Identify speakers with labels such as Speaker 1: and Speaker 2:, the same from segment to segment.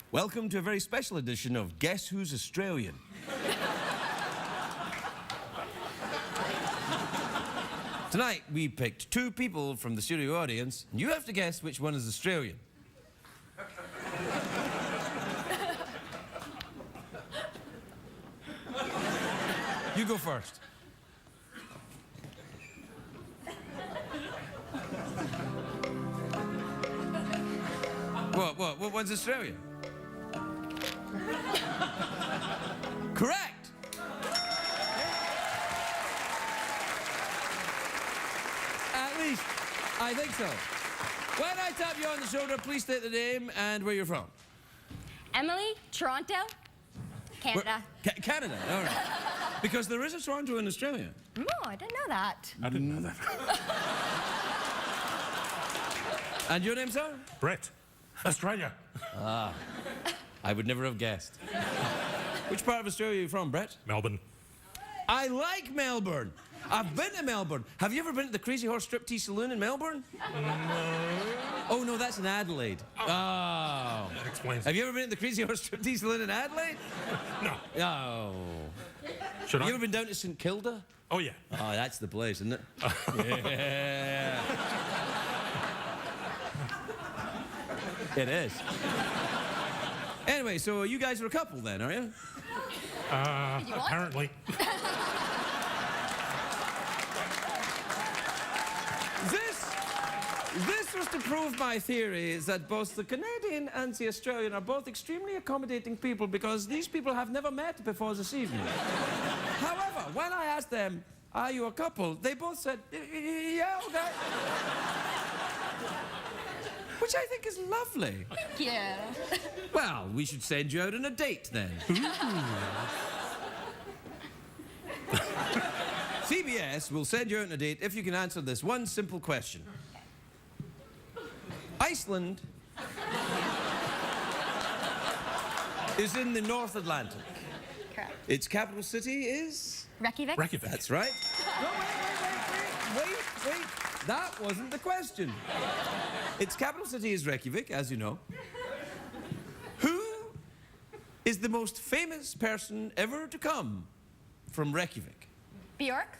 Speaker 1: Welcome to a very special edition of Guess Who's Australian? Tonight, we picked two people from the studio audience, and you have to guess which one is Australian. You go first. What one's Australian? Correct! At least, I think so. When I tap you on the shoulder, please state the name and where you're from.
Speaker 2: Emily, Toronto, Canada.
Speaker 1: Canada, all right. Because there is a Toronto in Australia.
Speaker 2: No, I didn't know that.
Speaker 3: I didn't know that.
Speaker 1: And your name, sir?
Speaker 3: Brett, Australia.
Speaker 1: Ah, I would never have guessed. Which part of Australia are you from, Brett?
Speaker 3: Melbourne.
Speaker 1: I like Melbourne. I've been to Melbourne. Have you ever been to the Crazy Horse Striptease Saloon in Melbourne?
Speaker 3: No.
Speaker 1: Oh, no, that's in Adelaide. Oh.
Speaker 3: That explains
Speaker 1: Have
Speaker 3: it.
Speaker 1: you ever been to the Crazy Horse Striptease Saloon in Adelaide?
Speaker 3: No.
Speaker 1: Oh.
Speaker 3: Should
Speaker 1: Have
Speaker 3: I?
Speaker 1: you ever been down to St Kilda?
Speaker 3: Oh, yeah.
Speaker 1: Oh, that's the place, isn't it? Yeah. It is. Anyway, so you guys are a couple then, are you?
Speaker 3: Apparently.
Speaker 1: This was to prove my theory is that both the Canadian and the Australian are both extremely accommodating people because these people have never met before this evening. However, when I asked them, are you a couple? They both said, yeah, okay. Which I think is lovely.
Speaker 2: Yeah.
Speaker 1: Well, we should send you out on a date then. CBS will send you out on a date if you can answer this one simple question. Iceland is in the North Atlantic.
Speaker 2: Correct.
Speaker 1: Its capital city is?
Speaker 2: Reykjavik?
Speaker 3: Reykjavik.
Speaker 1: That's right. No, wait. That wasn't the question. Its capital city is Reykjavik, as you know. Who is the most famous person ever to come from Reykjavik?
Speaker 2: Bjork?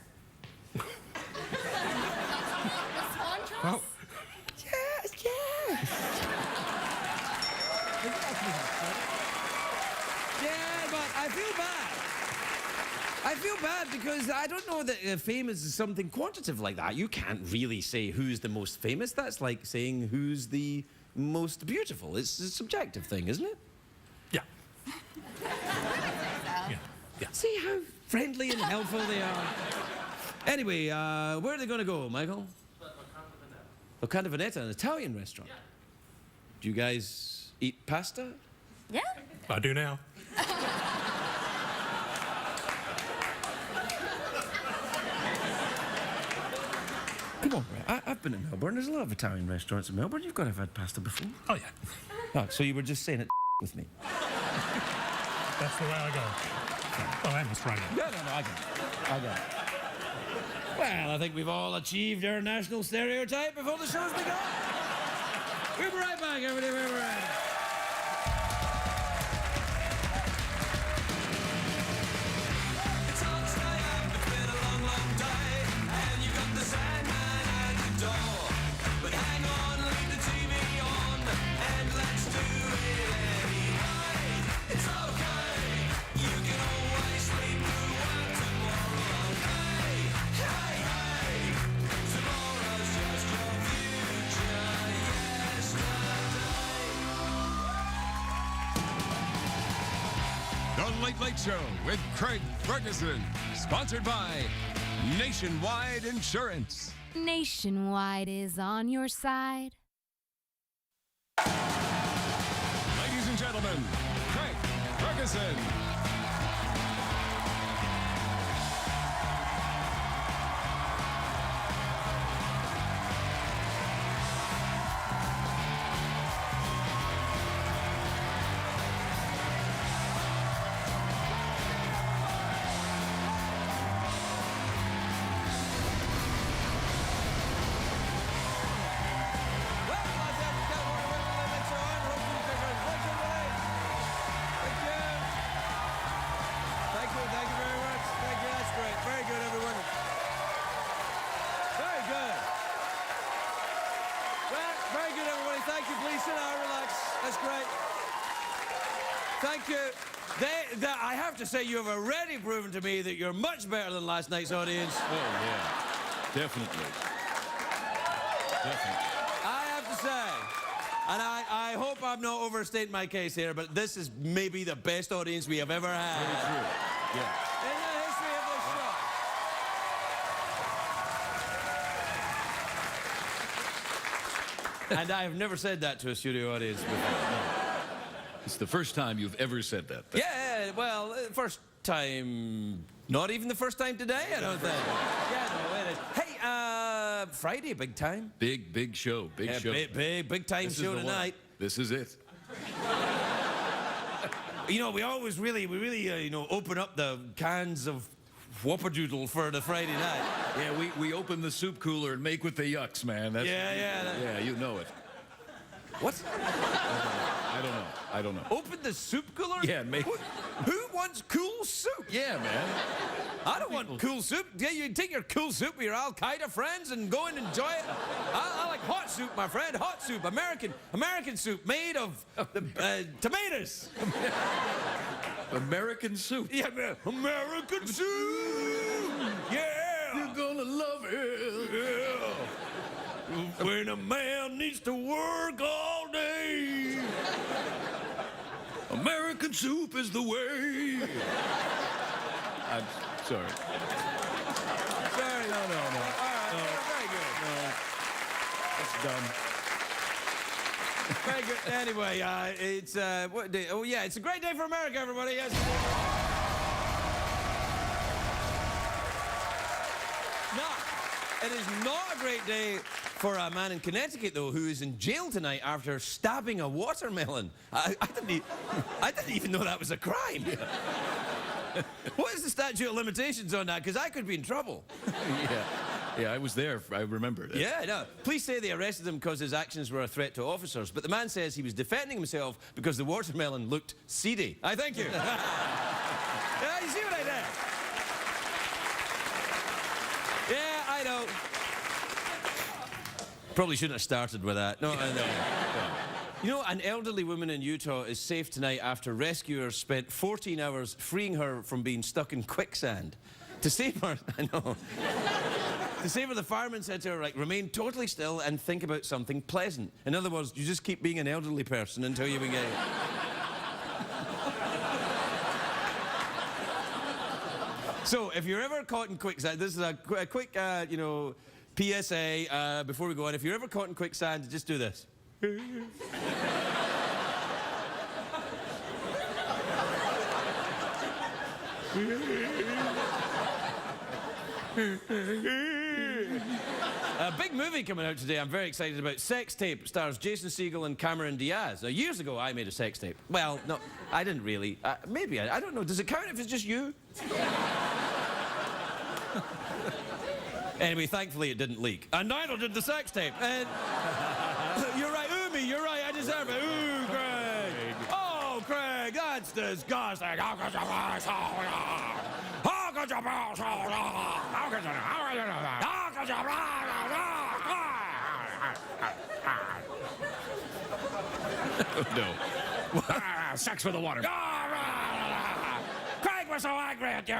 Speaker 3: Oh.
Speaker 1: Yes. Yeah, but I feel bad because I don't know that famous is something quantitative like that. You can't really say who's the most famous. That's like saying who's the most beautiful. It's a subjective thing, isn't it?
Speaker 3: Yeah. Yeah.
Speaker 1: See how friendly and helpful they are. Anyway, where are they going to go, Michael? Locanda Veneta, an Italian restaurant. Yeah. Do you guys eat pasta?
Speaker 2: Yeah.
Speaker 3: I do now.
Speaker 1: Come on, Brett. I've been in Melbourne. There's a lot of Italian restaurants in Melbourne. You've got to have had pasta before.
Speaker 3: Oh, yeah.
Speaker 1: Oh, so you were just saying it with me?
Speaker 3: That's the way I go. Oh, I'm Australian.
Speaker 1: No, I get it. Well, I think we've all achieved our national stereotype before the show's begun. We'll be right back, everybody. We'll be right back.
Speaker 4: It's hard to stay up, it's been a long, long day, and you got the Sandman at your door. But hang on, leave the TV on, and let's do it anyway. It's okay, you can always sleep through work tomorrow. Hey, tomorrow's just your future yesterday.
Speaker 5: The Late Late Show with Craig Ferguson, sponsored by Nationwide Insurance.
Speaker 6: Nationwide is on your side.
Speaker 5: Ladies and gentlemen, Craig Ferguson.
Speaker 1: That's great. Thank you. I have to say, you have already proven to me that you're much better than last night's audience.
Speaker 5: Oh, yeah. Definitely. Definitely.
Speaker 1: I have to say, and I hope I'm not overstating my case here, but this is maybe the best audience we have ever had.
Speaker 5: Very true. Yeah.
Speaker 1: In the history of this show. And I have never said that to a studio audience before.
Speaker 5: It's the first time you've ever said that.
Speaker 1: Yeah, well, first time, not even the first time today, I don't think. Yeah, no, it is. Hey, Friday, big time.
Speaker 5: Big show. Big show.
Speaker 1: Big time
Speaker 5: This is
Speaker 1: show
Speaker 5: the one.
Speaker 1: tonight.
Speaker 5: This is it.
Speaker 1: You know, we always really, open up the cans of whoppadoodle for the Friday night.
Speaker 5: Yeah, we open the soup cooler and make with the yucks, man. That's,
Speaker 1: Yeah.
Speaker 5: you know it.
Speaker 1: What?
Speaker 5: I don't know.
Speaker 1: Open the soup cooler?
Speaker 5: Yeah, make...
Speaker 1: Who wants cool soup?
Speaker 5: Yeah, man.
Speaker 1: I don't want cool soup. Yeah, you take your cool soup with your Al-Qaeda friends and go and enjoy it. I like hot soup, my friend. Hot soup. American soup made of tomatoes.
Speaker 5: American soup.
Speaker 1: Yeah, American soup. Yeah.
Speaker 5: You're gonna love it.
Speaker 1: Yeah. When a man needs to work all day.
Speaker 5: American soup is the way. I'm sorry.
Speaker 1: Sorry, no. All right, very good.
Speaker 5: That's dumb.
Speaker 1: Very good. Anyway, it's what day? Oh yeah, it's a great day for America, everybody. Yes. No, it is not a great day for a man in Connecticut, though, who is in jail tonight after stabbing a watermelon. I didn't even know that was a crime. What is the statute of limitations on that? Because I could be in trouble.
Speaker 5: Yeah, I was there. I remember it.
Speaker 1: Yeah, no. Police say they arrested him because his actions were a threat to officers, but the man says he was defending himself because the watermelon looked seedy. I thank you. Yeah, you see what I did? Yeah, I know. Probably shouldn't have started with that. No, I know. You know, an elderly woman in Utah is safe tonight after rescuers spent 14 hours freeing her from being stuck in quicksand. To save her, I know. To save her, the fireman said to her, like, remain totally still and think about something pleasant. In other words, you just keep being an elderly person until you begin. So, if you're ever caught in quicksand, this is a quick, PSA before we go on. If you're ever caught in quicksand, just do this. A big movie coming out today I'm very excited about. Sex Tape stars Jason Segel and Cameron Diaz. Now, years ago, I made a sex tape. Well, no, I didn't really. Maybe, I don't know. Does it count if it's just you? Anyway, thankfully it didn't leak. And neither did the sex tape. And you're right, Umi, you're right, I deserve it. Ooh, Craig. Oh, Craig, that's disgusting. How could you be so wrong? How could you be so wrong? How could you
Speaker 5: No. Sex with the water.
Speaker 1: Craig was so angry at you.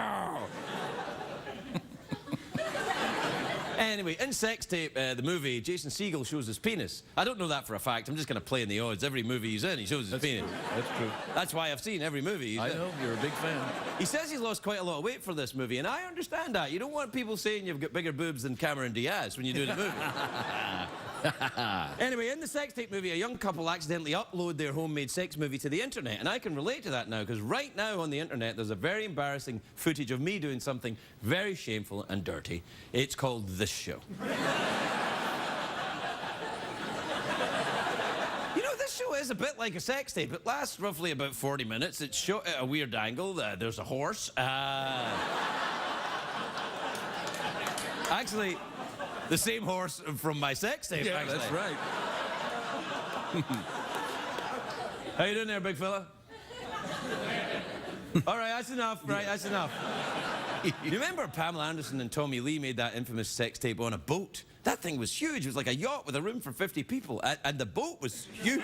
Speaker 1: Anyway, in Sex Tape, the movie, Jason Segel shows his penis. I don't know that for a fact. I'm just going to play in the odds. Every movie he's in, he shows his penis.
Speaker 5: True. That's true.
Speaker 1: That's why I've seen every movie he's in.
Speaker 5: I know, you're a big fan.
Speaker 1: He says he's lost quite a lot of weight for this movie, and I understand that. You don't want people saying you've got bigger boobs than Cameron Diaz when you do the movie. Anyway, in the Sex Tape movie, a young couple accidentally upload their homemade sex movie to the internet, and I can relate to that now, because right now on the internet there's a very embarrassing footage of me doing something very shameful and dirty. It's called This Show. You know, this show is a bit like a sex tape. It lasts roughly about 40 minutes. It's shot at a weird angle. There's a horse. Actually, the same horse from my sex tape,
Speaker 5: Yeah,
Speaker 1: actually.
Speaker 5: that's right.
Speaker 1: How you doing there, big fella? All right, that's enough. Right, that's enough. You remember Pamela Anderson and Tommy Lee made that infamous sex tape on a boat? That thing was huge. It was like a yacht with a room for 50 people, and the boat was huge.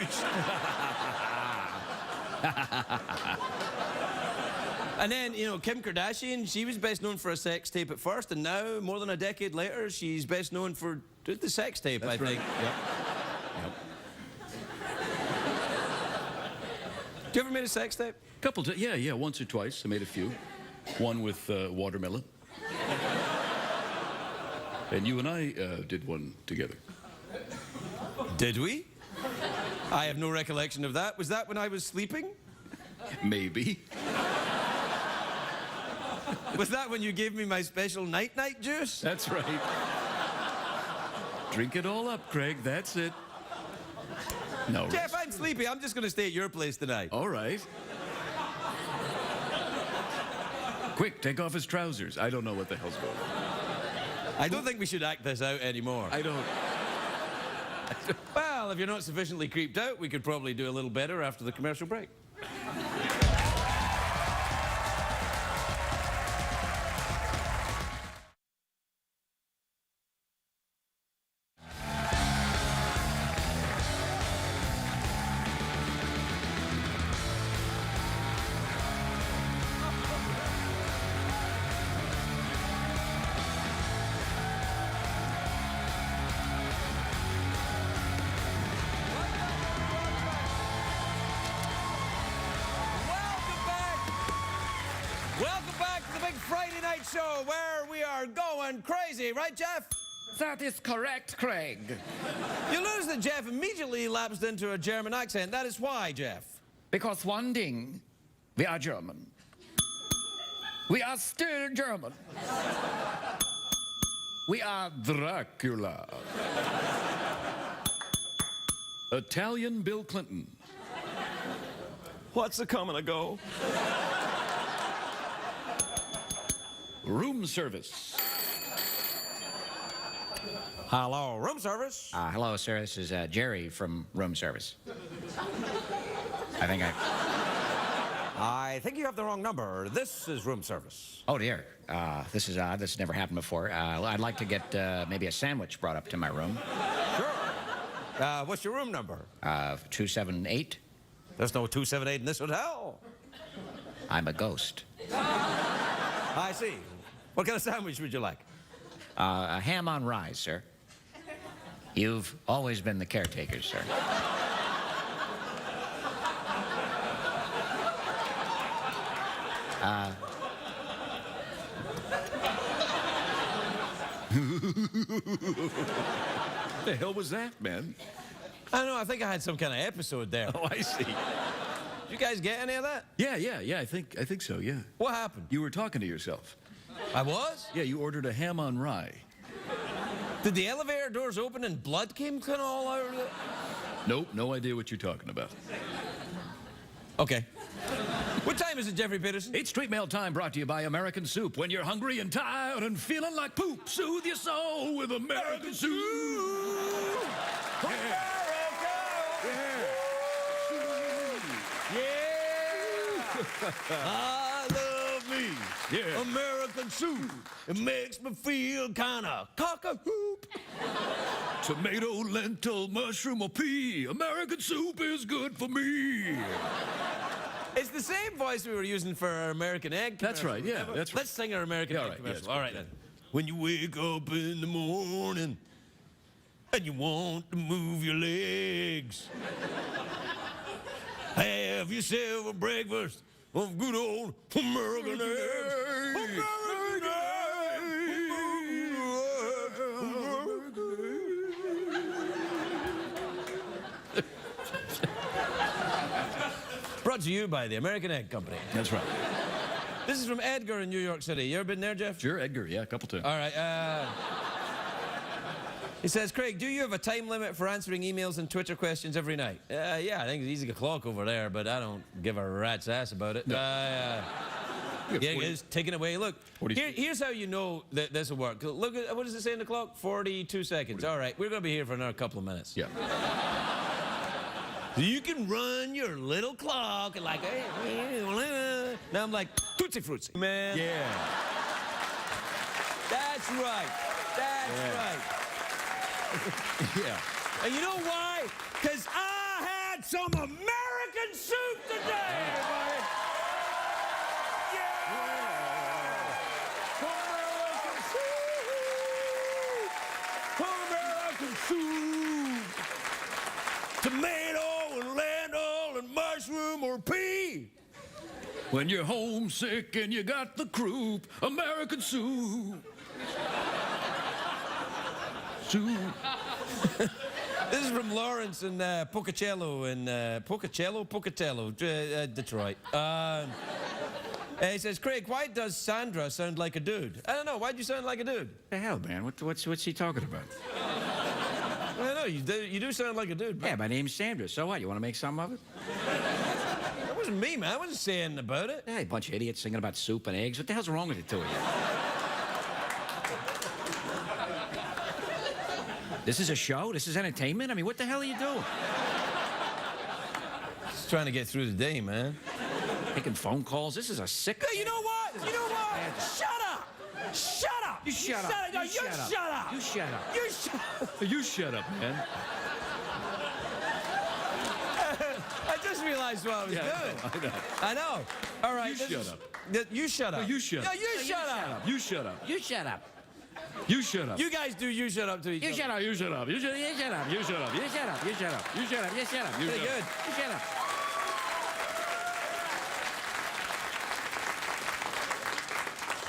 Speaker 1: And then, you know, Kim Kardashian, she was best known for a sex tape at first, and now, more than a decade later, she's best known for the sex tape, I think.
Speaker 5: Yep.
Speaker 1: Do you ever made a sex tape?
Speaker 5: Yeah, once or twice. I made a few. One with watermelon. And you and I did one together.
Speaker 1: Did we? I have no recollection of that. Was that when I was sleeping?
Speaker 5: Maybe.
Speaker 1: Was that when you gave me my special night-night juice?
Speaker 5: That's right. Drink it all up, Craig. That's it. No.
Speaker 1: Jeff, I'm sleepy. I'm just going to stay at your place tonight.
Speaker 5: All right. Quick, take off his trousers. I don't know what the hell's going on.
Speaker 1: I don't think we should act this out anymore.
Speaker 5: I don't.
Speaker 1: Well, if you're not sufficiently creeped out, we could probably do a little better after the commercial break. Welcome back to the big Friday night show where we are going crazy, right, Jeff?
Speaker 7: That is correct, Craig.
Speaker 1: You notice that Jeff immediately lapsed into a German accent. That is why, Jeff.
Speaker 7: Because one thing, we are German. We are still German. We are
Speaker 5: Dracula. Italian Bill Clinton.
Speaker 1: What's a come and a go?
Speaker 5: Room service.
Speaker 1: Hello, room service.
Speaker 7: hello, sir. This is Jerry from room service.
Speaker 1: I think you have the wrong number. This is room service.
Speaker 7: Oh, dear. This is odd. This has never happened before. I'd like to get maybe a sandwich brought up to my room.
Speaker 1: Sure. What's your room number?
Speaker 7: 278.
Speaker 1: There's no 278 in this hotel.
Speaker 7: I'm a ghost.
Speaker 1: I see. What kind of sandwich would you like?
Speaker 7: A ham on rye, sir. You've always been the caretaker, sir.
Speaker 5: What the hell was that, man?
Speaker 1: I don't know. I think I had some kind of episode there.
Speaker 5: Oh, I see.
Speaker 1: Did you guys get any of that?
Speaker 5: Yeah. I think so. Yeah.
Speaker 1: What happened?
Speaker 5: You were talking to yourself.
Speaker 1: I was?
Speaker 5: Yeah, you ordered a ham on rye.
Speaker 1: Did the elevator doors open and blood came kind of all out of it?
Speaker 5: Nope, no idea what you're talking about.
Speaker 1: Okay. What time is it, Jeffrey Peterson?
Speaker 5: It's Street Mail Time, brought to you by American Soup. When you're hungry and tired and feeling like poop, soothe your soul with American Soup. Yeah.
Speaker 1: I love me.
Speaker 5: Yeah.
Speaker 1: American soup. It makes me feel kind of cock-a-hoop.
Speaker 5: Tomato, lentil, mushroom, or pea. American Soup is good for me.
Speaker 1: It's the same voice we were using for our American Egg commercial.
Speaker 5: That's right, yeah, that's right.
Speaker 1: Let's sing our American
Speaker 5: Yeah,
Speaker 1: Egg
Speaker 5: all right,
Speaker 1: commercial.
Speaker 5: yeah,
Speaker 1: All right,
Speaker 5: good,
Speaker 1: then. When you wake up in the morning and you want to move your legs, have yourself a breakfast of good old American eggs. American Brought to you by the American Egg Company.
Speaker 5: That's right.
Speaker 1: This is from Edgar in New York City. You ever been there, Jeff?
Speaker 5: Sure, Edgar, yeah, a couple times.
Speaker 1: All right. He says, Craig, do you have a time limit for answering emails and Twitter questions every night? Yeah, I think it's easy o'clock over there, but I don't give a rat's ass about it.
Speaker 5: No.
Speaker 1: Yeah, it's taken away. Look, here's how you know that this will work. Look, at, what does it say on the clock? 42 seconds. All right, we're going to be here for another couple of minutes.
Speaker 5: Yeah.
Speaker 1: You can run your little clock and like, hey, now I'm like, Tootsie Fruitsy, man.
Speaker 5: Yeah.
Speaker 1: That's right. That's right.
Speaker 5: Yeah.
Speaker 1: And you know why? Because I had some American soup today.
Speaker 5: bathroom or pee. When you're homesick and you got the croup, American soup. Soup.
Speaker 1: This is from Lawrence in Pocatello, Detroit. He says, Craig, why does Sandra sound like a dude? I don't know. Why'd you sound like a dude?
Speaker 5: The hell, man? What's he talking about?
Speaker 1: I don't know. You do sound like a dude.
Speaker 5: Yeah, my name's Sandra. So what? You want to make something of it?
Speaker 1: That wasn't me, man. I wasn't saying about it.
Speaker 5: Hey, a bunch of idiots singing about soup and eggs. What the hell's wrong with the two of you? This is a show? This is entertainment? I mean, what the hell are you doing?
Speaker 1: Just trying to get through the day, man.
Speaker 5: Making phone calls? This is a sick...
Speaker 1: Hey, you know what? You know what? Shut up! Shut up!
Speaker 5: You shut up.
Speaker 1: No, you shut up!
Speaker 5: You shut up.
Speaker 1: You shut up!
Speaker 5: You shut up, man.
Speaker 1: I just realized what I was doing. I know. All right.
Speaker 5: You shut up.
Speaker 1: You shut up.
Speaker 5: No, you shut up.
Speaker 1: No, you shut up.
Speaker 5: You shut up.
Speaker 7: You shut up.
Speaker 5: You shut up.
Speaker 1: You guys do you shut up to each other.
Speaker 7: You shut up.
Speaker 5: You shut up. You shut up. You shut up. You shut up. You shut up. You shut up. You shut up. You shut up.
Speaker 1: Pretty good.
Speaker 7: You shut up.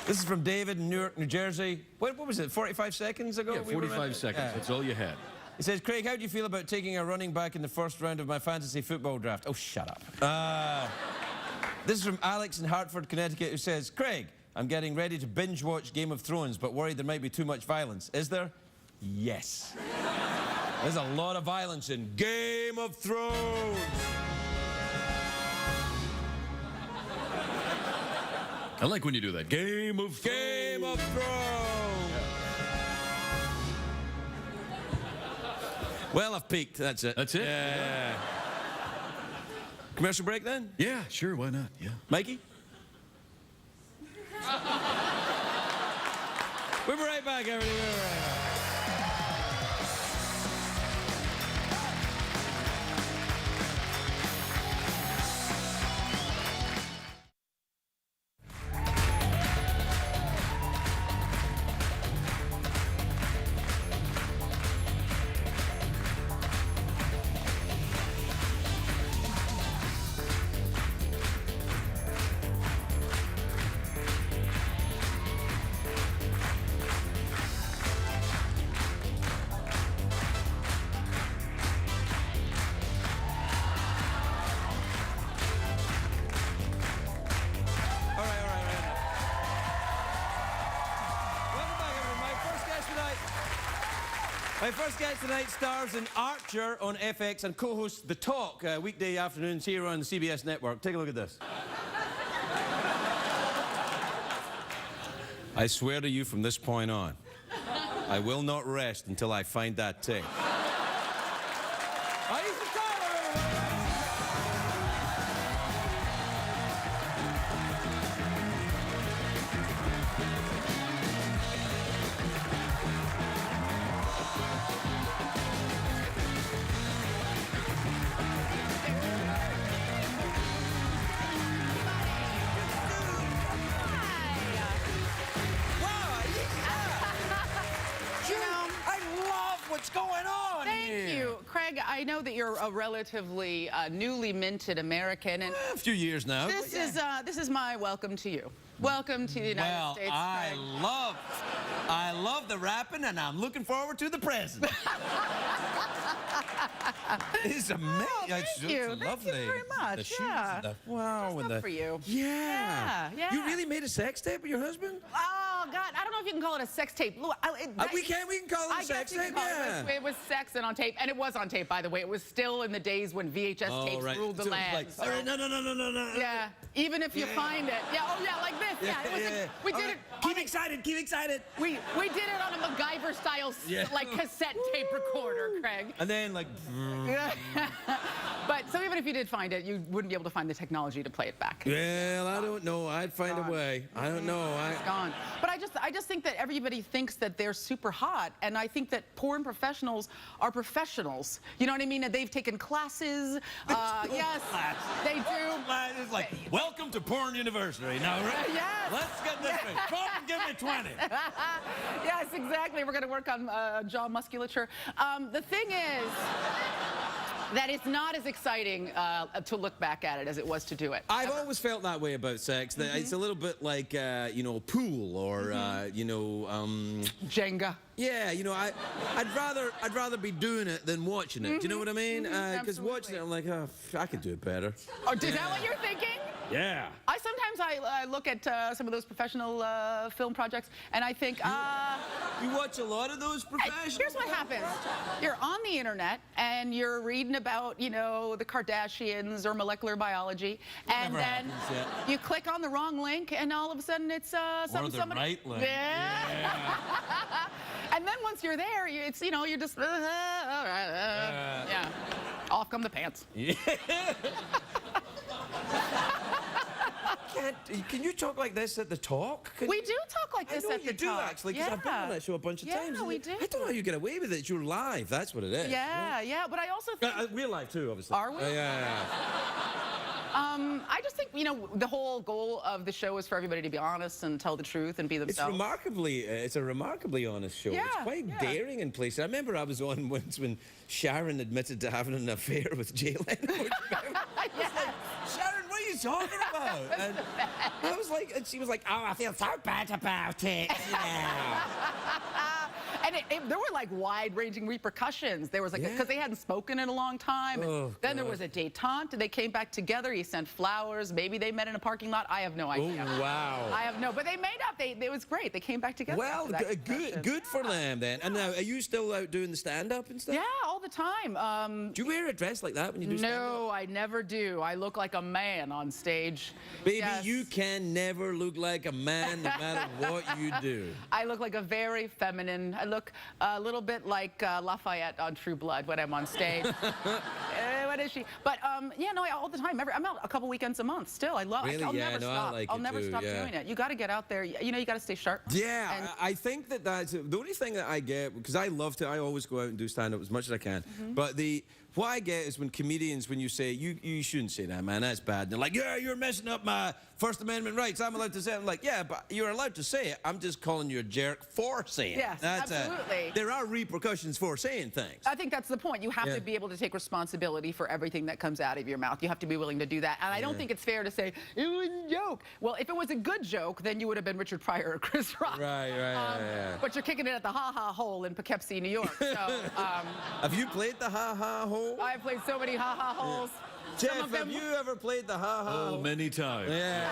Speaker 1: This is from David in Newark, New Jersey. What was it, 45 seconds ago?
Speaker 5: Yeah,
Speaker 1: we were
Speaker 5: 45 seconds.
Speaker 1: Yeah.
Speaker 5: That's all you had.
Speaker 1: He says, Craig, how do you feel about taking a running back in the first round of my fantasy football draft? Oh, shut up. This is from Alex in Hartford, Connecticut, who says, Craig, I'm getting ready to binge watch Game of Thrones, but worried there might be too much violence. Is there? Yes. There's a lot of violence in Game of Thrones.
Speaker 5: I like when you do that. Game of Thrones.
Speaker 1: Game of Thrones. Well, I've peaked. That's it.
Speaker 5: That's it?
Speaker 1: Yeah. Commercial break then?
Speaker 5: Yeah, sure. Why not? Yeah.
Speaker 1: Mikey? We'll be right back, everybody. We'll be right back. My first guest tonight stars in Archer on FX and co-hosts The Talk weekday afternoons here on the CBS network. Take a look at this. I swear to you from this point on, I will not rest until I find that tape. Aisha Tyler, everybody! What's going on
Speaker 8: Thank
Speaker 1: here?
Speaker 8: you. Craig, I know that you're a relatively newly minted American, and
Speaker 1: A few years now.
Speaker 8: this is my welcome to you. Welcome to the United States,
Speaker 1: I
Speaker 8: Craig.
Speaker 1: love the rapping, and I'm looking forward to the present. It's amazing.
Speaker 8: thank you. Thank you
Speaker 1: lovely.
Speaker 8: very much.
Speaker 1: The shoes
Speaker 8: Yeah.
Speaker 1: and wow.
Speaker 8: Stuff
Speaker 1: And the,
Speaker 8: for you.
Speaker 1: Yeah.
Speaker 8: Yeah.
Speaker 1: You really made a sex tape with your husband?
Speaker 8: Oh, God, I don't know if you can call it a sex tape. Look,
Speaker 1: We can call it a
Speaker 8: I
Speaker 1: sex
Speaker 8: guess you
Speaker 1: tape,
Speaker 8: can call
Speaker 1: yeah.
Speaker 8: it was sex and on tape, and it was on tape, by the way. It was still in the days when VHS tapes ruled the
Speaker 1: So it was
Speaker 8: land.
Speaker 1: like,
Speaker 8: so-
Speaker 1: all right, no.
Speaker 8: Yeah, even if you find it. Yeah, oh yeah, like this. Yeah, it was we
Speaker 1: All
Speaker 8: did
Speaker 1: right,
Speaker 8: it.
Speaker 1: Keep excited.
Speaker 8: We did it on a MacGyver-style like cassette tape recorder, Craig.
Speaker 1: And then like,
Speaker 8: But so even if you did find it, you wouldn't be able to find the technology to play it back.
Speaker 1: well, I don't know. I'd find a way. I don't know.
Speaker 8: It's gone. But I just think that everybody thinks that they're super hot, and I think that porn professionals are professionals. You know what I mean? And they've taken classes. Yes, they do.
Speaker 1: It's like, welcome to Porn University. Now,
Speaker 8: Yes.
Speaker 1: let's get this thing. Come and give me 20.
Speaker 8: Yes, exactly. We're going to work on jaw musculature. The thing is, that it's not as exciting to look back at it as it was to do it.
Speaker 1: I've always felt that way about sex. That it's a little bit like, you know, pool or, you know,
Speaker 8: Jenga.
Speaker 1: yeah, you know, I'd rather be doing it than watching it. Do you know what I mean? Because watching it, I'm like, oh, I could do it better.
Speaker 8: Oh, is that what you're thinking?
Speaker 1: Yeah.
Speaker 8: I look at some of those professional film projects, and I think,
Speaker 1: You watch a lot of those professionals?
Speaker 8: here's what happens. You're on the internet, and you're reading about, you know, the Kardashians or molecular biology, and then you click on the wrong link, and all of a sudden it's somebody.
Speaker 1: right link.
Speaker 8: Yeah. And then once you're there, it's, you know, you're just, yeah. Off come the pants.
Speaker 1: Can you talk like this at the talk?
Speaker 8: We do talk like this
Speaker 1: I know
Speaker 8: at the
Speaker 1: you do
Speaker 8: talk.
Speaker 1: actually, because I've been on that show a bunch of times.
Speaker 8: Yeah, we do.
Speaker 1: I don't know how you get away with it. You're live. That's what it is.
Speaker 8: Yeah, yeah. But I also think,
Speaker 1: We're live too, obviously.
Speaker 8: Are we?
Speaker 1: Yeah.
Speaker 8: I just think, you know, the whole goal of the show is for everybody to be honest and tell the truth and be
Speaker 1: It's
Speaker 8: themselves.
Speaker 1: it's a remarkably honest show.
Speaker 8: Yeah,
Speaker 1: It's quite
Speaker 8: yeah.
Speaker 1: daring in places. I remember I was on once when Sharon admitted to having an affair with Jay Leno.
Speaker 8: Yes.
Speaker 1: Sharon, what are you talking about? And I was like, and she was like, oh, I feel so bad about it. Yeah.
Speaker 8: And there were like wide-ranging repercussions. There was like, because they hadn't spoken in a long time. And
Speaker 1: Oh,
Speaker 8: then there was a detente. They came back together. He sent flowers. Maybe they met in a parking lot. I have no idea.
Speaker 1: Oh, wow.
Speaker 8: I have no, but they made up. It was great. They came back together.
Speaker 1: Well,
Speaker 8: after that confession.
Speaker 1: good for them then. And now, are you still out doing the stand-up and stuff?
Speaker 8: Yeah, all the time.
Speaker 1: Do you wear a dress like that when you do stand-up?
Speaker 8: No, I never do. I look like a man on stage.
Speaker 1: Baby,
Speaker 8: Yes.
Speaker 1: you can never look like a man no matter what you do.
Speaker 8: I look like a very feminine. I look a little bit like Lafayette on True Blood when I'm on stage. What is she? But yeah, no, all the time. I'm out a couple weekends a month. Still, I love.
Speaker 1: Really?
Speaker 8: I'll
Speaker 1: Yeah,
Speaker 8: never
Speaker 1: no, I
Speaker 8: stop.
Speaker 1: like
Speaker 8: I'll
Speaker 1: it
Speaker 8: never
Speaker 1: too,
Speaker 8: stop
Speaker 1: yeah.
Speaker 8: doing it. You got to get out there. You know, you got to stay sharp.
Speaker 1: Yeah,
Speaker 8: And-
Speaker 1: I think that's the only thing that I get, because I always go out and do stand-up as much as I can. But what I get is when comedians, when you say, you shouldn't say that, man, that's bad. They're like, yeah, you're messing up my First Amendment rights. I'm allowed to say it. I'm like, yeah, but you're allowed to say it. I'm just calling you a jerk for saying it.
Speaker 8: Yes, absolutely.
Speaker 1: There are repercussions for saying things.
Speaker 8: I think that's the point. You have
Speaker 1: Yeah.
Speaker 8: to be able to take responsibility for everything that comes out of your mouth. You have to be willing to do that. And I don't think it's fair to say, it was a joke. Well, if it was a good joke, then you would have been Richard Pryor or Chris Rock.
Speaker 1: Right, yeah.
Speaker 8: But you're kicking it at the Ha-Ha Hole in Poughkeepsie, New York. So
Speaker 1: Have you played the ha-ha hole?
Speaker 8: I've played so many Ha-Ha Holes. Some
Speaker 1: Jeff,
Speaker 8: of them-
Speaker 1: have you ever played the ha-ha
Speaker 5: Oh,
Speaker 1: hole?
Speaker 5: many times.
Speaker 1: Yeah.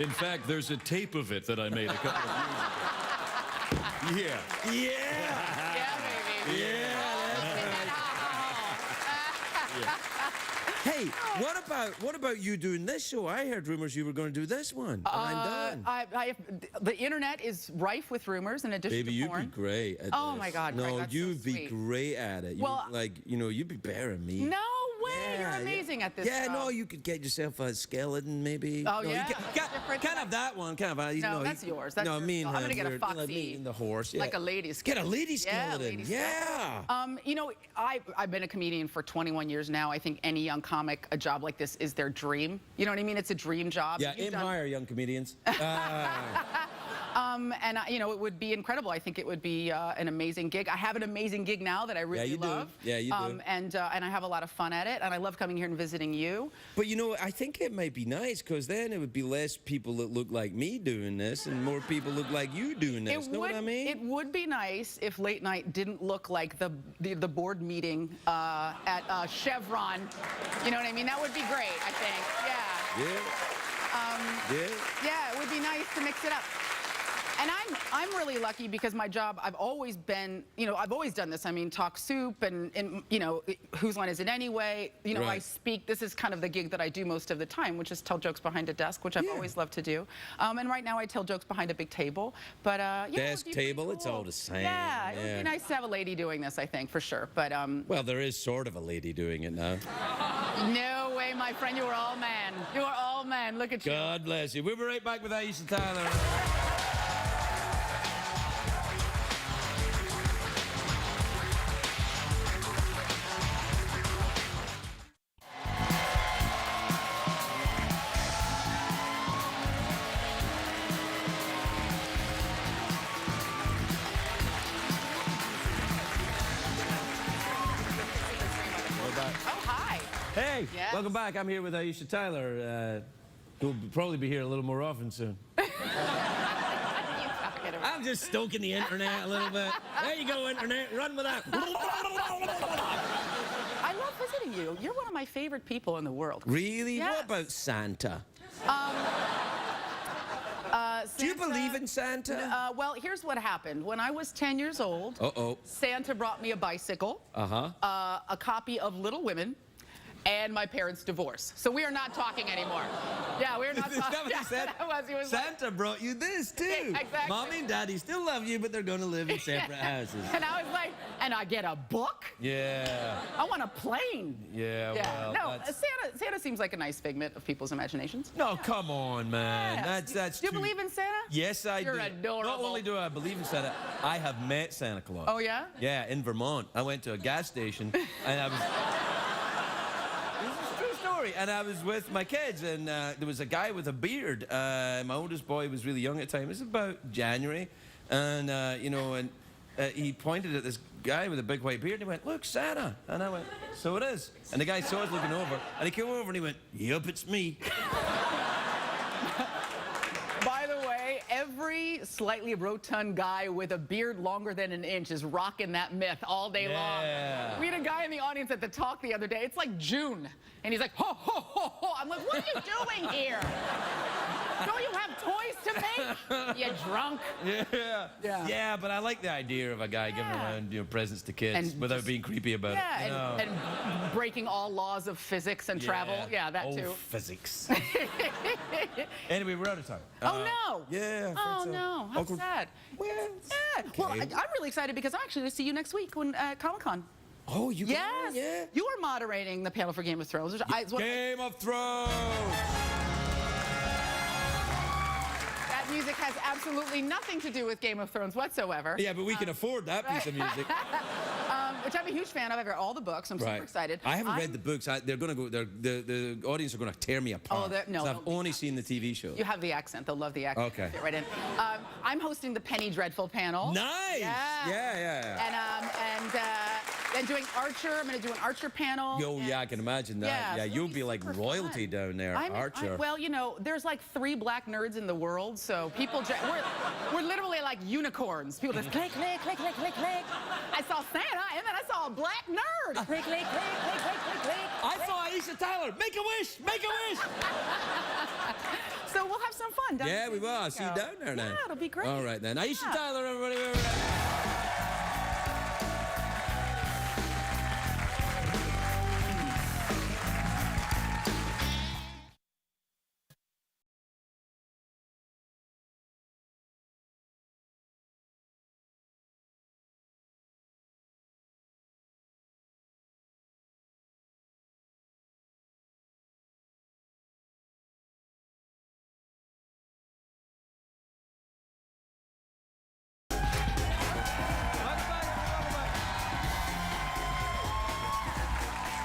Speaker 5: In fact, there's a tape of it that I made a couple of years ago. Yeah.
Speaker 1: Yeah.
Speaker 8: Yeah, baby.
Speaker 1: Yeah. Hey, what about you doing this show? I heard rumors you were going to do this one. And I'm done.
Speaker 8: The internet is rife with rumors in addition
Speaker 1: Baby,
Speaker 8: to
Speaker 1: you'd
Speaker 8: porn.
Speaker 1: be great at
Speaker 8: Oh
Speaker 1: this.
Speaker 8: my God, Greg,
Speaker 1: no,
Speaker 8: that's so
Speaker 1: you'd be
Speaker 8: sweet.
Speaker 1: great at it.
Speaker 8: Well,
Speaker 1: you'd be better than me.
Speaker 8: No way,
Speaker 1: Yeah,
Speaker 8: you're
Speaker 1: yeah.
Speaker 8: amazing at this
Speaker 1: Yeah,
Speaker 8: job.
Speaker 1: no, you could get yourself a skeleton, maybe.
Speaker 8: Oh,
Speaker 1: no,
Speaker 8: yeah?
Speaker 1: You
Speaker 8: Different
Speaker 1: can't have that one. Can't have.
Speaker 8: No, that's yours. That's
Speaker 1: no,
Speaker 8: your
Speaker 1: me and
Speaker 8: skull. I'm
Speaker 1: him,
Speaker 8: gonna get a
Speaker 1: we're,
Speaker 8: foxy.
Speaker 1: me and the horse. Yeah.
Speaker 8: Like a lady
Speaker 1: Get a lady
Speaker 8: Yeah,
Speaker 1: skeleton.
Speaker 8: lady
Speaker 1: Yeah.
Speaker 8: You know, I've been a comedian for 21 years now. I think any young comic, a job like this is their dream. You know what I mean? It's a dream job.
Speaker 1: Yeah,
Speaker 8: You've
Speaker 1: aim
Speaker 8: done-
Speaker 1: higher, young comedians.
Speaker 8: You know, it would be incredible. I think it would be an amazing gig. I have an amazing gig now that I really
Speaker 1: you do.
Speaker 8: love.
Speaker 1: Yeah, you do.
Speaker 8: And I have a lot of fun at it, and I love coming here and visiting you.
Speaker 1: But you know, I think it might be nice because then it would be less people that look like me doing this and more people look like you doing this. Know what I mean?
Speaker 8: It would be nice if late night didn't look like the board meeting at Chevron. You know what I mean? That would be great, I think. Yeah.
Speaker 1: Yeah.
Speaker 8: Yeah, it would be nice to mix it up. And I'm really lucky because my job, I've always been, you know, I've always done this. I mean, talk soup and you know, whose line is it anyway? You know, I
Speaker 1: Right.
Speaker 8: speak. This is kind of the gig that I do most of the time, which is tell jokes behind a desk, which I've always loved to do. And right now I tell jokes behind a big table. But yeah, it
Speaker 1: Desk,
Speaker 8: would be pretty
Speaker 1: table, it's
Speaker 8: cool.
Speaker 1: all the same.
Speaker 8: Yeah, it would
Speaker 1: Yeah.
Speaker 8: be nice to have a lady doing this, I think, for sure. But
Speaker 1: Well, there is sort of a lady doing it now.
Speaker 8: no way, my friend, you are all man. You are all man. Look at you.
Speaker 1: God bless you. We'll be right back with Aisha Tyler. Hi.
Speaker 8: Yes.
Speaker 1: Welcome back. I'm here with Aisha Tyler, who'll probably be here a little more often soon. I'm just stoking the internet a little bit. There you go, internet. Run with that.
Speaker 8: I love visiting you. You're one of my favorite people in the world.
Speaker 1: Really?
Speaker 8: Yes.
Speaker 1: What about Santa? Do you
Speaker 8: Santa-
Speaker 1: believe in Santa?
Speaker 8: Well, here's what happened. When I was 10 years old, Santa brought me a bicycle, a copy of Little Women, and my parents' divorce. So we are not talking anymore. Yeah, we're not
Speaker 1: Is that
Speaker 8: talking.
Speaker 1: what he said?
Speaker 8: That was, he was
Speaker 1: Santa brought you this, too.
Speaker 8: Yeah, exactly.
Speaker 1: Mommy and Daddy still love you, but they're going to live in separate houses.
Speaker 8: And I was like, and I get a book?
Speaker 1: Yeah.
Speaker 8: I want a plane.
Speaker 1: Yeah,
Speaker 8: Yeah.
Speaker 1: well,
Speaker 8: No, Santa seems like a nice figment of people's imaginations.
Speaker 1: No, come on, man.
Speaker 8: Yes.
Speaker 1: That's
Speaker 8: Do you
Speaker 1: too...
Speaker 8: believe in Santa?
Speaker 1: Yes, I
Speaker 8: You're
Speaker 1: do.
Speaker 8: adorable.
Speaker 1: Not only do I believe in Santa, I have met Santa Claus.
Speaker 8: Oh, yeah?
Speaker 1: Yeah, in Vermont. I went to a gas station, and I was... This is a true story. And I was with my kids, and there was a guy with a beard. My oldest boy was really young at the time. It was about January. And, you know, and he pointed at this guy with a big white beard, and he went, "Look, Santa." And I went, "So it is." And the guy saw us looking over, and he came over, and he went, "Yup, it's me."
Speaker 8: By the way, every slightly rotund guy with a beard longer than an inch is rocking that myth all day long. We had a guy in the audience at the talk the other day. It's like June, and he's like, "Ho, ho, ho, ho." I'm like, "What are you doing here? Don't you have toys to make? You drunk?"
Speaker 1: Yeah. Yeah, but I like the idea of a guy giving around, you know, presents to kids
Speaker 8: And
Speaker 1: without
Speaker 8: just-
Speaker 1: being creepy about it. You know?
Speaker 8: and breaking all laws of physics and travel. Yeah, that
Speaker 1: oh,
Speaker 8: too.
Speaker 1: Physics. Anyway, we're out of time.
Speaker 8: Oh, no.
Speaker 1: Yeah.
Speaker 8: Oh, no. How sad.
Speaker 1: Well,
Speaker 8: Yeah. Well, I'm really excited because I'm actually going to see you next week when Comic-Con.
Speaker 1: oh, you
Speaker 8: Yes.
Speaker 1: Yeah.
Speaker 8: You are moderating the panel for Game of Thrones. Which
Speaker 1: Game of Thrones.
Speaker 8: that music has absolutely nothing to do with Game of Thrones whatsoever.
Speaker 1: Yeah, but we can afford that piece of music.
Speaker 8: Which I'm a huge fan of. I've read all the books. I'm super excited.
Speaker 1: I haven't read the books. They're going to go. The audience are going to tear me apart.
Speaker 8: Oh, no.
Speaker 1: So I've only seen the TV show.
Speaker 8: You have the accent. They'll love the accent.
Speaker 1: Okay.
Speaker 8: Fit right in. I'm hosting the Penny Dreadful panel.
Speaker 1: Nice.
Speaker 8: Yeah. And doing Archer. I'm going to do an Archer panel.
Speaker 1: Yo, yeah, I can imagine that.
Speaker 8: Yeah,
Speaker 1: Yeah,
Speaker 8: so
Speaker 1: you'll
Speaker 8: it'll
Speaker 1: be
Speaker 8: be
Speaker 1: like
Speaker 8: super
Speaker 1: royalty
Speaker 8: fun.
Speaker 1: down there, Archer.
Speaker 8: Well, you know, there's like 3 black nerds in the world, so people we're literally like unicorns. People just click, click, click, click, click, click. I saw Santa, and then I saw a black nerd. Click, click, click, click, click, click, click.
Speaker 1: I saw Aisha Tyler. Make a wish. Make a wish.
Speaker 8: So we'll have some fun. down
Speaker 1: Yeah,
Speaker 8: in
Speaker 1: we will. I'll see you
Speaker 8: San
Speaker 1: down there then.
Speaker 8: Yeah, it'll be great.
Speaker 1: All right then. Aisha
Speaker 8: Yeah.
Speaker 1: Tyler, everybody.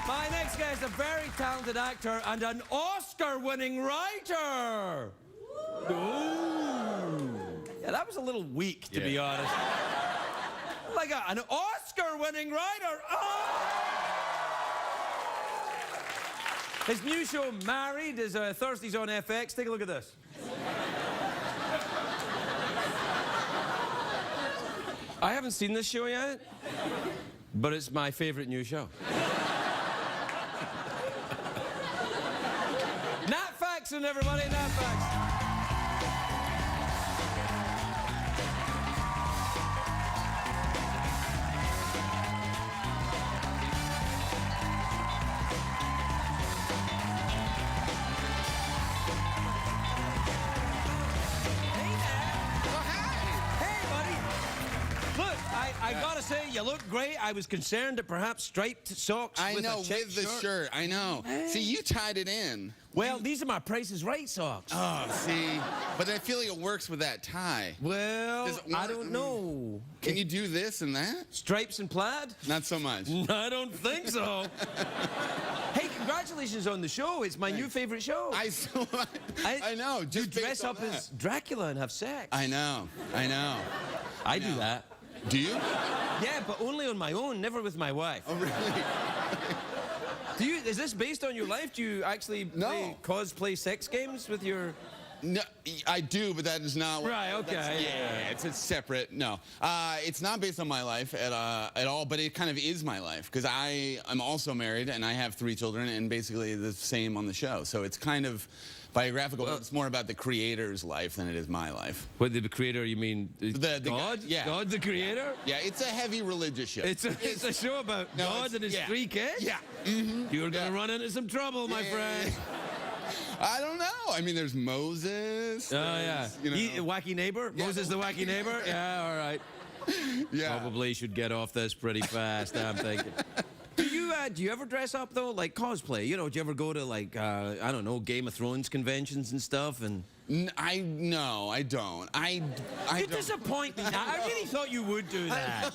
Speaker 1: My next guest is a very talented actor and an Oscar-winning writer. Ooh. Yeah, that was a little weak, to be honest. Like an Oscar-winning writer. Oh! His new show, Married, is Thursdays on FX. Take a look at this. I haven't seen this show yet, but it's my favorite new show. Nat Faxon, everybody, Nat Faxon. I gotta say, you look great. I was concerned that perhaps striped socks
Speaker 9: I
Speaker 1: with
Speaker 9: know,
Speaker 1: a check
Speaker 9: with the shirt. I know. See, you tied it in.
Speaker 1: Well, these are my Price is Right socks.
Speaker 9: Oh, see. But I feel like it works with that tie.
Speaker 1: Well,
Speaker 9: Does it
Speaker 1: I
Speaker 9: work?
Speaker 1: don't know.
Speaker 9: Can you do this and that?
Speaker 1: Stripes and plaid?
Speaker 9: Not so much.
Speaker 1: I don't think so. Hey, congratulations on the show. It's my new favorite show.
Speaker 9: I know.
Speaker 1: You
Speaker 9: Just
Speaker 1: dress
Speaker 9: based on
Speaker 1: up as Dracula and have sex.
Speaker 9: I know. I know.
Speaker 1: I do that.
Speaker 9: Do you?
Speaker 1: Yeah, but only on my own, never with my wife.
Speaker 9: Oh, really?
Speaker 1: Is this based on your life? Do you actually play cosplay sex games with your...
Speaker 9: No, I do, but that is not what,
Speaker 1: Right, okay.
Speaker 9: Yeah, it's separate. No, it's not based on my life at all, but it kind of is my life because I'm also married and I have 3 children and basically the same on the show. So it's kind of biographical. But it's more about the creator's life than it is my life.
Speaker 1: What, the creator, you mean
Speaker 9: The
Speaker 1: God?
Speaker 9: yeah.
Speaker 1: God the creator?
Speaker 9: Yeah, it's a heavy religious show.
Speaker 1: It's a show about God and his 3 kids?
Speaker 9: Yeah.
Speaker 1: You're going to run into some trouble, my friend.
Speaker 9: I don't know. I mean, there's Moses.
Speaker 1: Oh, yeah.
Speaker 9: You know.
Speaker 1: Wacky neighbor?
Speaker 9: Yeah,
Speaker 1: Moses the wacky neighbor? Yeah, all right.
Speaker 9: Yeah.
Speaker 1: Probably should get off this pretty fast, I'm thinking. Do you ever dress up, though, like cosplay? You know, do you ever go to, like, I don't know, Game of Thrones conventions and stuff? And
Speaker 9: No, I don't.
Speaker 1: You
Speaker 9: don't.
Speaker 1: disappoint me now. I really thought you would do that.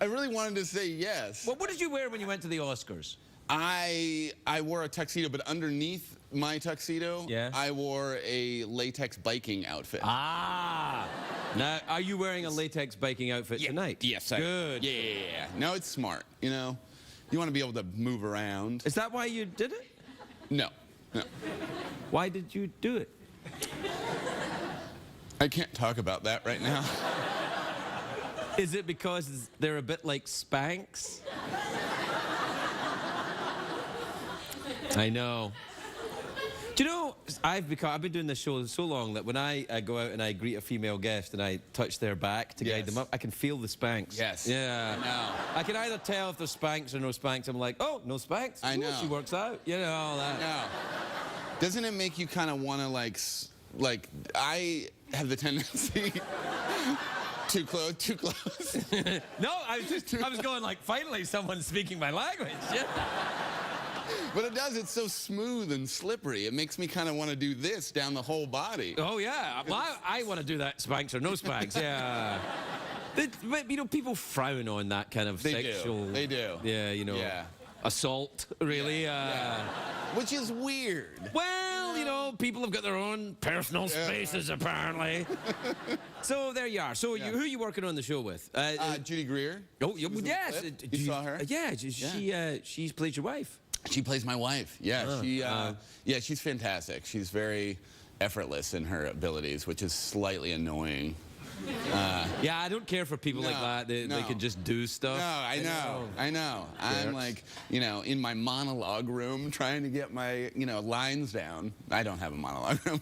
Speaker 9: I really wanted to say yes.
Speaker 1: Well, what did you wear when you went to the Oscars?
Speaker 9: I wore a tuxedo, but underneath my tuxedo,
Speaker 1: Yeah.
Speaker 9: I wore a latex biking outfit.
Speaker 1: Ah. Now, are you wearing a latex biking outfit tonight?
Speaker 9: Yes.
Speaker 1: Good.
Speaker 9: Yeah. No, it's smart. You know, you want to be able to move around.
Speaker 1: Is that why you did it?
Speaker 9: No.
Speaker 1: Why did you do it?
Speaker 9: I can't talk about that right now.
Speaker 1: Is it because they're a bit like Spanx? I know. Do you know, I've been doing this show so long that when I go out and I greet a female guest and I touch their back to guide them up, I can feel the Spanx.
Speaker 9: Yes.
Speaker 1: Yeah.
Speaker 9: I know.
Speaker 1: I can either tell if there's Spanx or no Spanx. I'm like, oh, no Spanx.
Speaker 9: I know.
Speaker 1: She works out. You know, all that.
Speaker 9: No. Doesn't it make you kind of want to like, I have the tendency too close.
Speaker 1: No, I was going like, finally someone's speaking my language. Yeah.
Speaker 9: But it does, it's so smooth and slippery. It makes me kind of want to do this down the whole body.
Speaker 1: Oh, yeah. Well, I want to do that, Spanx or no Spanx, yeah. But, you know, people frown on that kind of sexual...
Speaker 9: They do.
Speaker 1: Yeah, you know, assault, really.
Speaker 9: Which is weird.
Speaker 1: Well, you know, people have got their own personal spaces, apparently. So there you are. So who are you working on the show with?
Speaker 9: Judy Greer.
Speaker 1: Oh, yes.
Speaker 9: You saw her?
Speaker 1: Yeah, she's played your wife.
Speaker 9: She plays my wife. Yeah, she's fantastic. She's very effortless in her abilities, which is slightly annoying.
Speaker 1: Yeah, I don't care for people like that. They can just do stuff.
Speaker 9: No, I know. I'm like, you know, in my monologue room trying to get my, you know, lines down. I don't have a monologue room.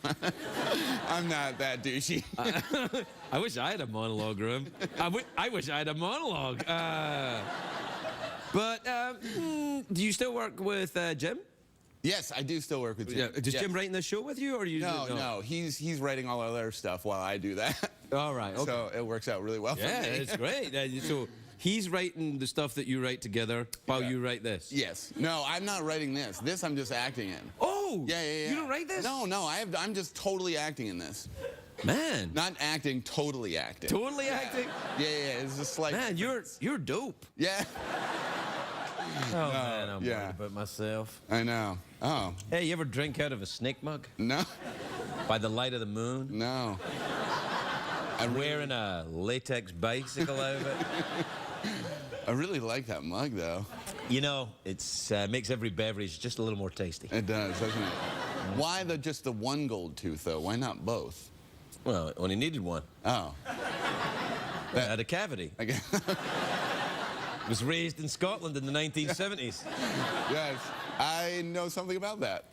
Speaker 9: I'm not that douchey.
Speaker 1: I wish I had a monologue room. I wish I had a monologue. But do you still work with Jim?
Speaker 9: Yes, I do still work with Jim.
Speaker 1: Yeah. Does Jim writing the show with you, or you?
Speaker 9: No. He's writing all other stuff while I do that.
Speaker 1: All right. Okay.
Speaker 9: So it works out really well for me.
Speaker 1: Yeah, it's great. So he's writing the stuff that you write together while you write this.
Speaker 9: Yes. No, I'm not writing this. This I'm just acting in.
Speaker 1: Oh.
Speaker 9: Yeah.
Speaker 1: You don't write this?
Speaker 9: No. I'm just totally acting in this.
Speaker 1: Man.
Speaker 9: Not acting, totally acting.
Speaker 1: Totally acting?
Speaker 9: Yeah. It's just like.
Speaker 1: Man, you're dope.
Speaker 9: Yeah.
Speaker 1: Oh man, I'm worried about myself.
Speaker 9: I know. Oh.
Speaker 1: Hey, you ever drink out of a snake mug?
Speaker 9: No.
Speaker 1: By the light of the moon?
Speaker 9: No.
Speaker 1: I'm wearing a latex bicycle outfit.
Speaker 9: I really like that mug, though.
Speaker 1: You know, it's makes every beverage just a little more tasty.
Speaker 9: It does, doesn't it? Why just the one gold tooth, though? Why not both?
Speaker 1: Well, it only needed one.
Speaker 9: Oh.
Speaker 1: It had a cavity.
Speaker 9: I guess.
Speaker 1: It was raised in Scotland in the 1970s.
Speaker 9: Yes, I know something about that.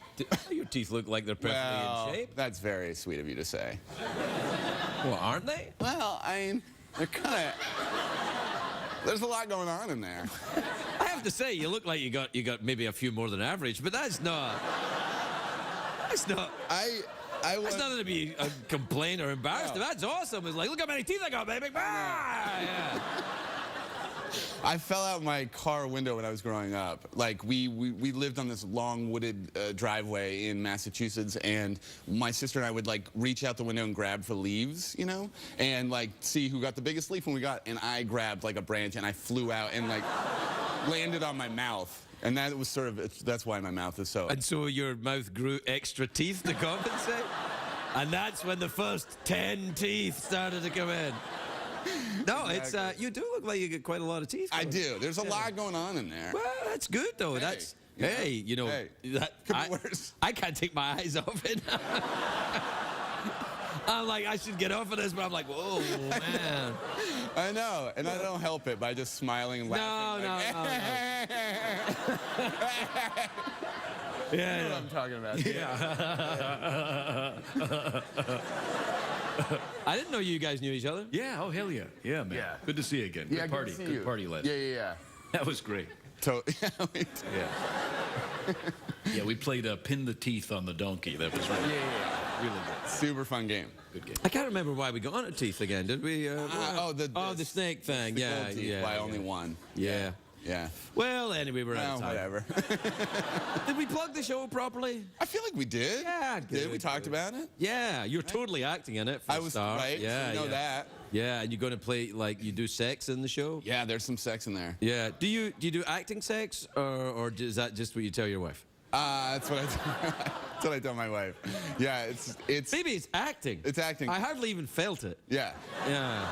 Speaker 1: Your teeth look like they're perfectly in shape.
Speaker 9: That's very sweet of you to say.
Speaker 1: Well, aren't they?
Speaker 9: Well, I mean, they're kind of... There's a lot going on in there.
Speaker 1: I have to say, you look like you got maybe a few more than average, but that's not... That's not... That's nothing to be complain or embarrassed. No. That's awesome. It's like, look how many teeth I got, baby. Ah, yeah.
Speaker 9: I fell out my car window when I was growing up. Like, we lived on this long wooded driveway in Massachusetts, and my sister and I would, like, reach out the window and grab for leaves, you know? And, like, see who got the biggest leaf when we got, and I grabbed, like, a branch, and I flew out and, like, landed on my mouth. And that was sort of, that's why my mouth is so...
Speaker 1: And so your mouth grew extra teeth to compensate? And that's when the first 10 teeth started to come in. No, exactly. It's you do look like you get quite a lot of teeth.
Speaker 9: I do. There's a lot going on in there.
Speaker 1: Well, that's good though.
Speaker 9: Hey. you know?
Speaker 1: Hey, you know,
Speaker 9: Hey,
Speaker 1: that,
Speaker 9: could be worse.
Speaker 1: I can't take my eyes off it. I'm like, I should get off of this, but I'm like, whoa, man.
Speaker 9: I know, and I don't help it by just smiling and laughing.
Speaker 1: No.
Speaker 9: You know what I'm talking about.
Speaker 1: I didn't know you guys knew each other.
Speaker 5: Yeah, oh, hell yeah. Yeah, man.
Speaker 9: Yeah.
Speaker 5: Good to see you again.
Speaker 9: Yeah,
Speaker 5: Good party.
Speaker 9: good to see you.
Speaker 5: Good party last.
Speaker 9: Yeah.
Speaker 5: That was great. Yeah. Yeah, we played Pin the Teeth on the Donkey. That was really, really good.
Speaker 9: Super fun game.
Speaker 5: Good game.
Speaker 1: I can't remember why we got on teeth again, did we? The snake thing.
Speaker 9: The
Speaker 1: Yeah,
Speaker 9: gold teeth
Speaker 1: yeah.
Speaker 9: by
Speaker 1: yeah.
Speaker 9: only one.
Speaker 1: Yeah.
Speaker 9: Yeah.
Speaker 1: Well, anyway, we're out of time.
Speaker 9: Whatever.
Speaker 1: Did we plug the show properly?
Speaker 9: I feel like we did.
Speaker 1: Yeah,
Speaker 9: Did we talked about it?
Speaker 1: Yeah, you're totally acting in it. For
Speaker 9: I
Speaker 1: a
Speaker 9: was
Speaker 1: start.
Speaker 9: right.
Speaker 1: Yeah,
Speaker 9: so you know that.
Speaker 1: Yeah, and you're going to play like you do sex in the show.
Speaker 9: Yeah, there's some sex in there.
Speaker 1: Yeah. Do you do acting sex or is that just what you tell your wife?
Speaker 9: That's what I that's what I tell my wife. Yeah, it's
Speaker 1: Maybe it's acting.
Speaker 9: It's acting.
Speaker 1: I hardly even felt it.
Speaker 9: Yeah.
Speaker 1: Yeah.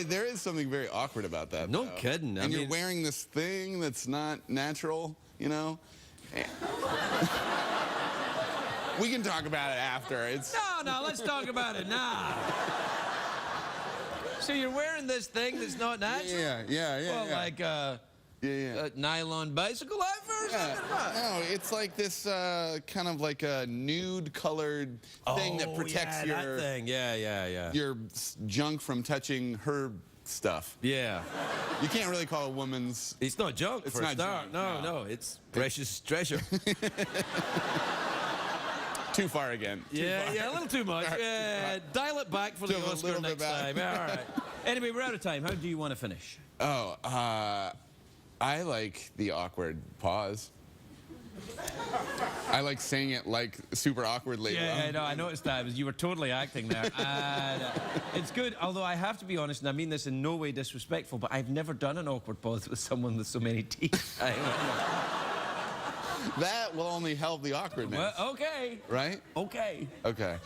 Speaker 9: There is something very awkward about that.
Speaker 1: No
Speaker 9: though.
Speaker 1: kidding. I
Speaker 9: And you're
Speaker 1: mean-
Speaker 9: wearing this thing that's not natural, you know? We can talk about it after. It's
Speaker 1: No, let's talk about it now. So you're wearing this thing that's not natural?
Speaker 9: yeah.
Speaker 1: Well,
Speaker 9: yeah.
Speaker 1: like
Speaker 9: yeah.
Speaker 1: a nylon bicycle outfit or something?
Speaker 9: No, it's like this kind of like a nude colored thing that protects
Speaker 1: that thing. Yeah.
Speaker 9: your junk from touching her stuff.
Speaker 1: Yeah.
Speaker 9: You can't really call a woman's.
Speaker 1: It's not junk
Speaker 9: It's
Speaker 1: for
Speaker 9: not
Speaker 1: a start.
Speaker 9: junk,
Speaker 1: No, it's precious treasure.
Speaker 9: Too far again.
Speaker 1: Yeah, a little too much. Yeah, dial it back for the
Speaker 9: Just a
Speaker 1: Oscar
Speaker 9: little bit
Speaker 1: next
Speaker 9: back.
Speaker 1: time. All right. Anyway, we're out of time. How do you want to finish?
Speaker 9: Oh, I like the awkward pause. I like saying it like super awkwardly.
Speaker 1: Yeah, no, I noticed that. You were totally acting there. And, it's good, although I have to be honest, and I mean this in no way disrespectful, but I've never done an awkward pause with someone with so many teeth.
Speaker 9: That will only help the awkwardness.
Speaker 1: Well, okay.
Speaker 9: Right?
Speaker 1: Okay.
Speaker 9: Okay.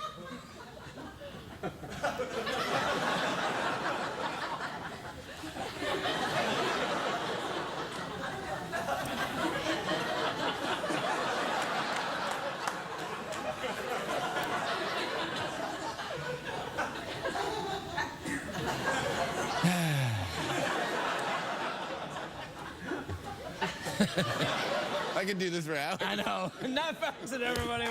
Speaker 9: I can do this for hours.
Speaker 1: I know. Nat Faxon, everybody.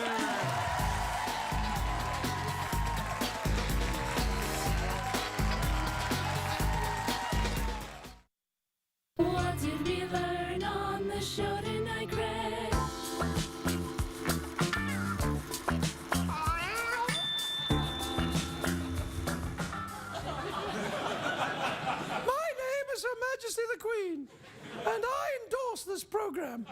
Speaker 6: What did we learn on the show tonight, Greg?
Speaker 1: My name is Her Majesty the Queen, and I endorse this program.